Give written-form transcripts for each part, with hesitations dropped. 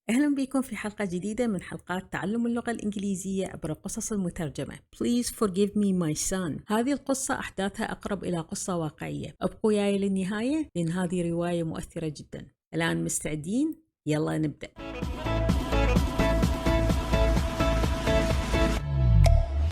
أهلا بكم في حلقة جديدة من حلقات تعلم اللغة الإنجليزية عبر القصص المترجمة. Please forgive me my son. هذه القصة أحداثها أقرب إلى قصة واقعية. ابقوا وياي للنهاية لأن هذه رواية مؤثرة جدا. الآن مستعدين؟ يلا نبدأ.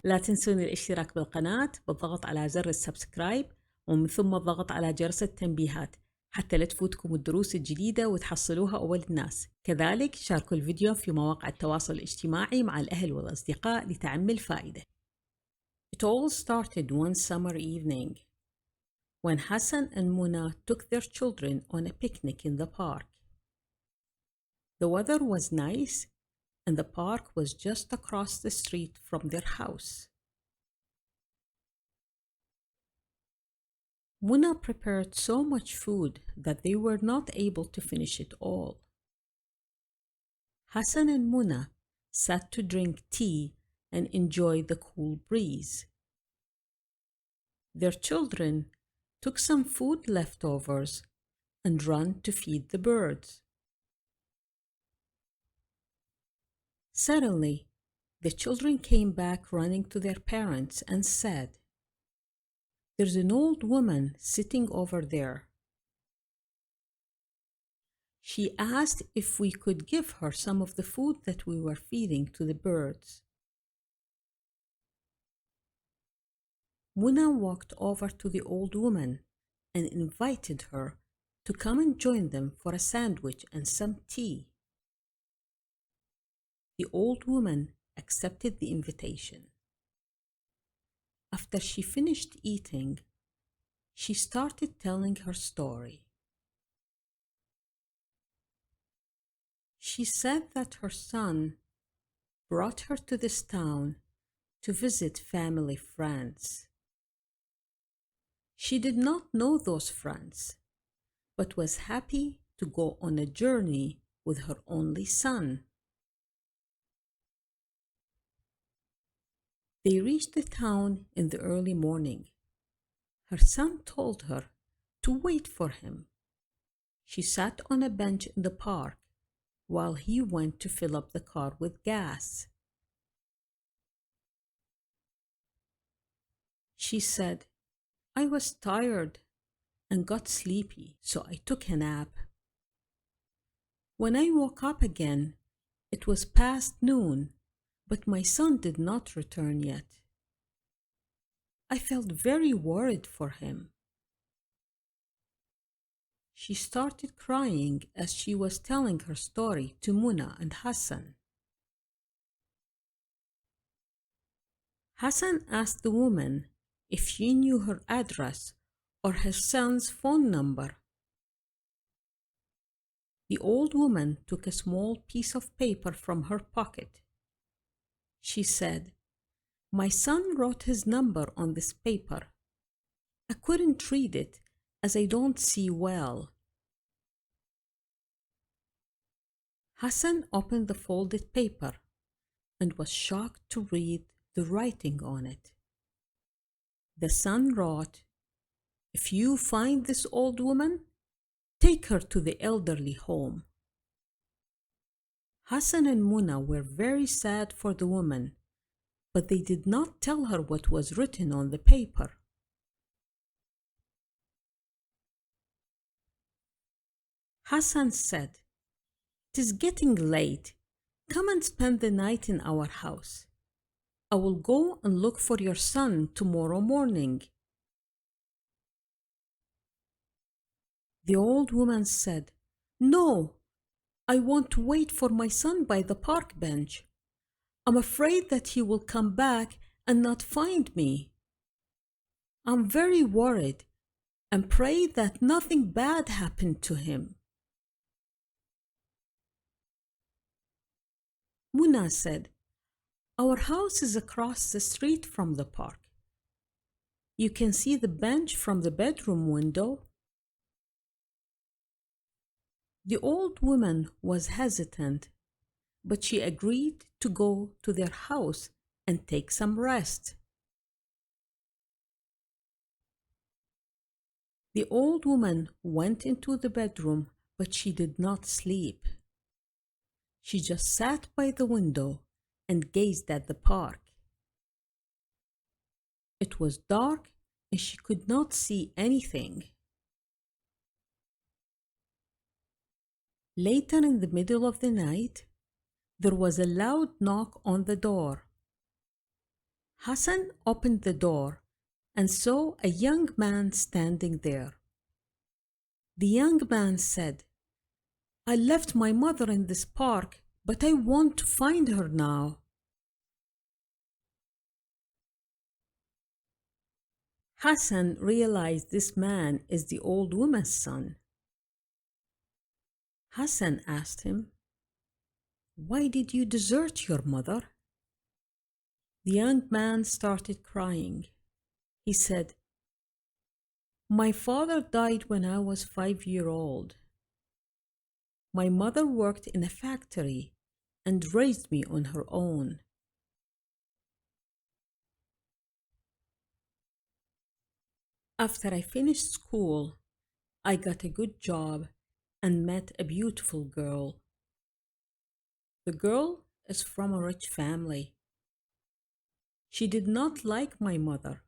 لا تنسون الاشتراك بالقناة بالضغط على زر السبسكرايب ومن ثم الضغط على جرس التنبيهات حتى لا تفوتكم الدروس الجديدة وتحصلوها أول الناس. كذلك شاركوا الفيديو في مواقع التواصل الاجتماعي مع الأهل والأصدقاء لتعم الفائدة. It all started one summer evening when Hassan and Muna took their children on a picnic in the park. The weather was nice and the park was just across the street from their house. Muna prepared so much food that they were not able to finish it all. Hassan and Muna sat to drink tea and enjoy the cool breeze. Their children took some food leftovers and ran to feed the birds. Suddenly, the children came back running to their parents and said, "There's an old woman sitting over there. She asked if we could give her some of the food that we were feeding to the birds." Muna walked over to the old woman and invited her to come and join them for a sandwich and some tea. The old woman accepted the invitation. After she finished eating, she started telling her story. She said that her son brought her to this town to visit family friends. She did not know those friends, but was happy to go on a journey with her only son. They reached the town in the early morning. Her son told her to wait for him. She sat on a bench in the park while he went to fill up the car with gas. She said, "I was tired and got sleepy, so I took a nap. When I woke up again, it was past noon, but my son did not return yet. I felt very worried for him." She started crying as she was telling her story to Muna and Hassan. Hassan asked the woman if she knew her address or her son's phone number. The old woman took a small piece of paper from her pocket. She said, "My son wrote his number on this paper. I couldn't read it as I don't see well." Hassan opened the folded paper and was shocked to read the writing on it. The son wrote, "If you find this old woman, take her to the elderly home." Hassan and Muna were very sad for the woman, but they did not tell her what was written on the paper. Hassan said, "It is getting late. Come and spend the night in our house. I will go and look for your son tomorrow morning." The old woman said, "No, I want to wait for my son by the park bench. I'm afraid that he will come back and not find me. I'm very worried and pray that nothing bad happened to him." Muna said, "Our house is across the street from the park. You can see the bench from the bedroom window." The old woman was hesitant, but she agreed to go to their house and take some rest. The old woman went into the bedroom, but she did not sleep. She just sat by the window and gazed at the park. It was dark and she could not see anything. Later in the middle of the night, there was a loud knock on the door. Hassan opened the door and saw a young man standing there. The young man said, "I left my mother in this park, but I want to find her now." Hassan realized this man is the old woman's son. Hassan asked him, "Why did you desert your mother?" The young man started crying. He said, "My father died when I was 5 years old. My mother worked in a factory and raised me on her own. After I finished school, I got a good job and met a beautiful girl. The girl is from a rich family. She did not like my mother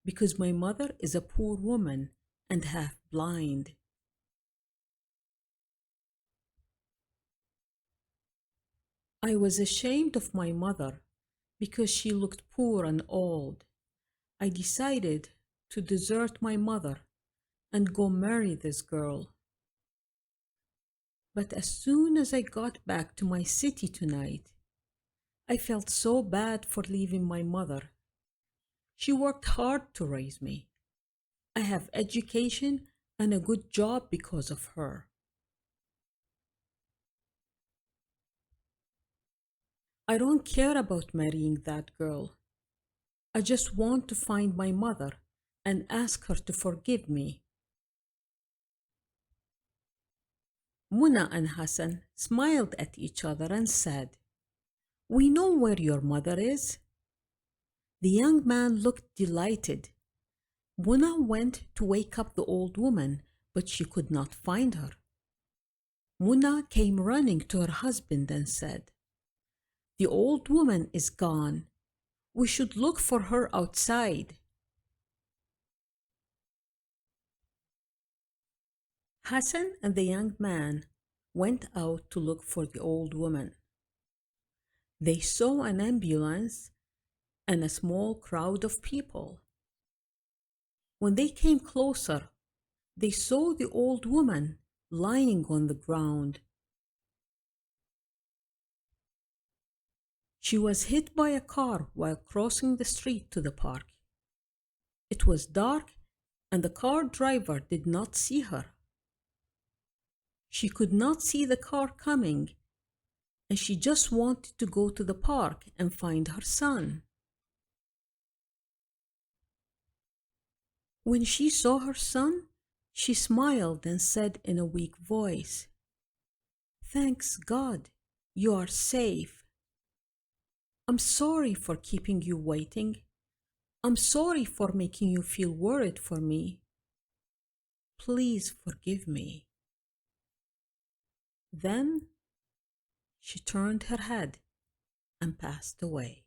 because my mother is a poor woman and half blind. I was ashamed of my mother because she looked poor and old. I decided to desert my mother and go marry this girl. But as soon as I got back to my city tonight, I felt so bad for leaving my mother. She worked hard to raise me. I have education and a good job because of her. I don't care about marrying that girl. I just want to find my mother and ask her to forgive me." Muna and Hassan smiled at each other and said, "We know where your mother is." The young man looked delighted. Muna went to wake up the old woman, but she could not find her. Muna came running to her husband and said, "The old woman is gone. We should look for her outside." Hassan and the young man went out to look for the old woman. They saw an ambulance and a small crowd of people. When they came closer, they saw the old woman lying on the ground. She was hit by a car while crossing the street to the park. It was dark and the car driver did not see her. She could not see the car coming, and she just wanted to go to the park and find her son. When she saw her son, she smiled and said in a weak voice, "Thanks God, you are safe. I'm sorry for keeping you waiting. I'm sorry for making you feel worried for me. Please forgive me." Then she turned her head and passed away.